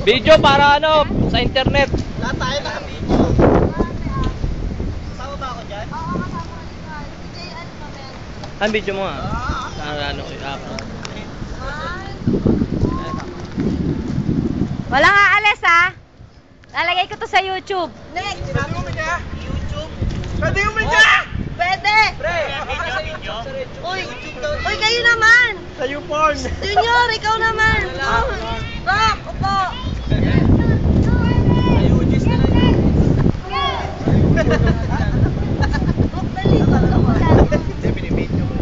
Video para ano, sa internet. Lahat tayo naka-video. Kasama ba ako dyan? Oo, kasama ko dito. DJ ano mamaya. Ang video mo nga. Ano, Walang aalis ha. Lalagay ko to sa YouTube. Next! Pwede mo niya? YouTube? Pwede mo niya? Pwede. Pre! Video? Uy, kayo naman. Sa YouPorn. Junior, ikaw naman. Rock, upo. Ayugis na lang yun. Hindi, binibidyo mo.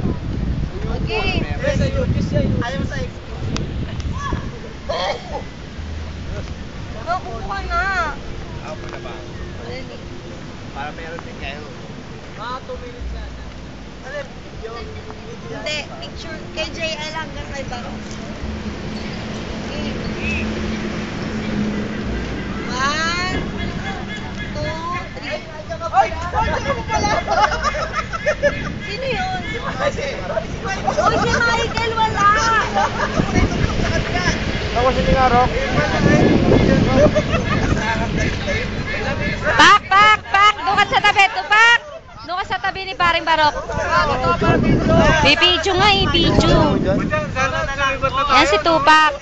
Okay. Pre, sa Ayugis yan. Ayaw mo sa X. Rock, upo ka na. Ako na ba? Para meron din kayo. Mga 2 minutes yan. Ano yung video? Hindi, picture. Kay JL hanggang kay Baro. Okay. 1, 2, 3. Ay! Ay! Ano pala? Sino yun? Uy, si Michael, wala. Ako si Ningarok. Pak! Doon ka sa tabi, tupak! Doon ka sa tabi ni paring Barok. Bibidyo nga, ibidyo. Yan si Tupak.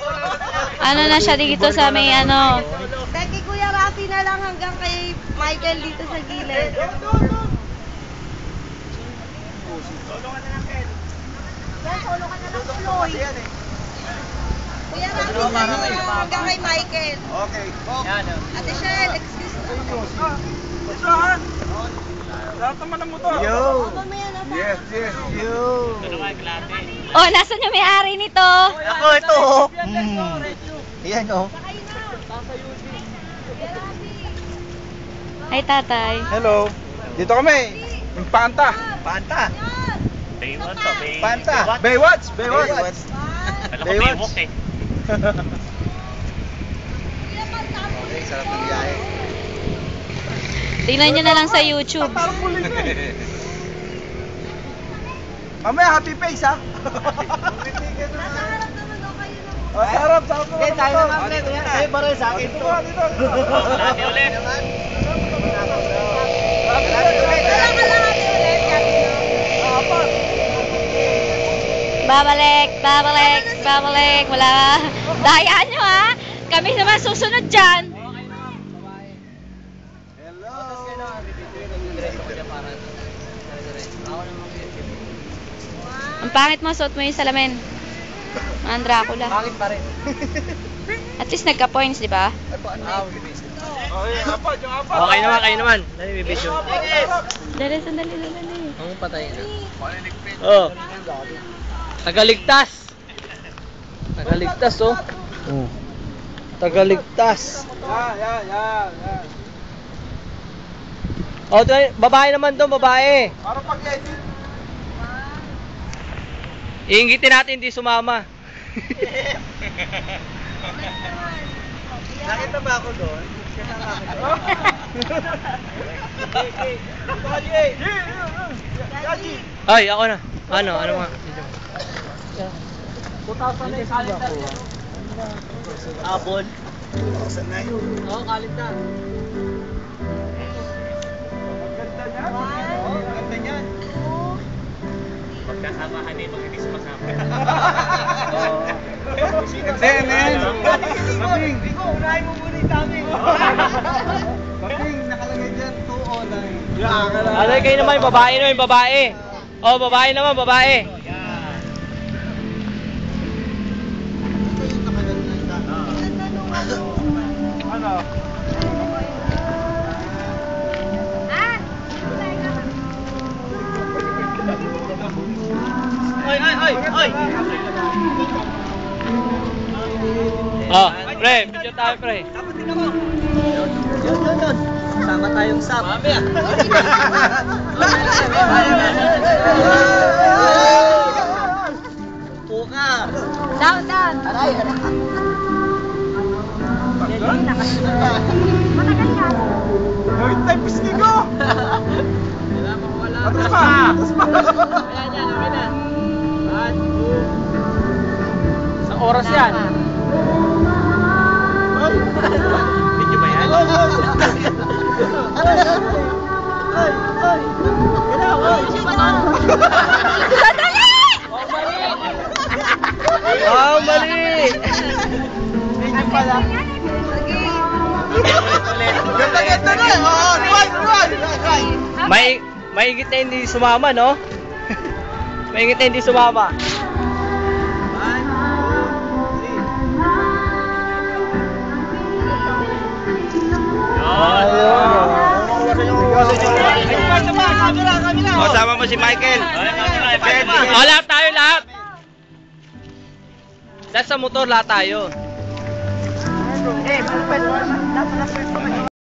Ano na siya dito sa may ano. Kay Kuya Rafi na lang hanggang kay Michael dito sa gilid. Yan, solo ka na lang, Floy. Kuya Rafi sa lang hanggang kay Michael. Okay. Ate Shell, excuse me. Lahat naman ang motor. Yo! Mamaya na ba? Yes, yo! Oh, nasan yung may-ari nito? Ako ito! Ayan o. Hi, tatay. Hello. Dito kami. Yung Panta. Panta. Panta. Baywatch. Baywatch. Baywatch. Okay, sarap ng biyahe. Tingnan nyo na lang sa YouTube. Parang kulit na. Mamaya, happy face ha? Sarap, sarap naman. Okay, tayo naman. Ay, baray sa akin to. Lati ulit. Babalik. Wala. Dayaan nyo ha. Kami naman susunod dyan. Ang pangit mo, suot mo yung salamin. Ang Dracula. Pangit pa rin. At least nagka-points, di ba? Okay naman, kayo naman. Dali, may video. Sandali. Ang patay na. Oh. Tagaligtas. Tagaligtas, oh. Tagaligtas. Yan. Oh, babae naman to, babae. Para pag-edit. Iingitin natin, hindi sumama. Nakita ba ako doon? Ay, ako na. Ano nga? Abon. Sanay. Oo, kalit na. Ganda niya. Oo, ganda niya. Magkasamahan din, mag hindi sumasama. Kasi, men. Babing. Biko, unahin mo muna yung daming. Babing, nakalagay dyan, 209. Alay, kayo naman, babae naman, babae. Oh, babae naman, babae. Ano? Ay! Oh, pre, video tayo, pre. Dapat din ako. Yun. Sama tayong sap. Mami ah. Puka. Down. Aray. Matagal ka. Hoy, types ni ko. Atas pa. Ayan, okay na. 1, 2. Sa oras yan. Ay. Mahigit na hindi sumama, no? Mahigit na hindi sumama. O, sama mo si Michael. O, lahat tayo, lahat. Lahat sa motor, lahat tayo. Eh, malapit. Dapat na pwesto.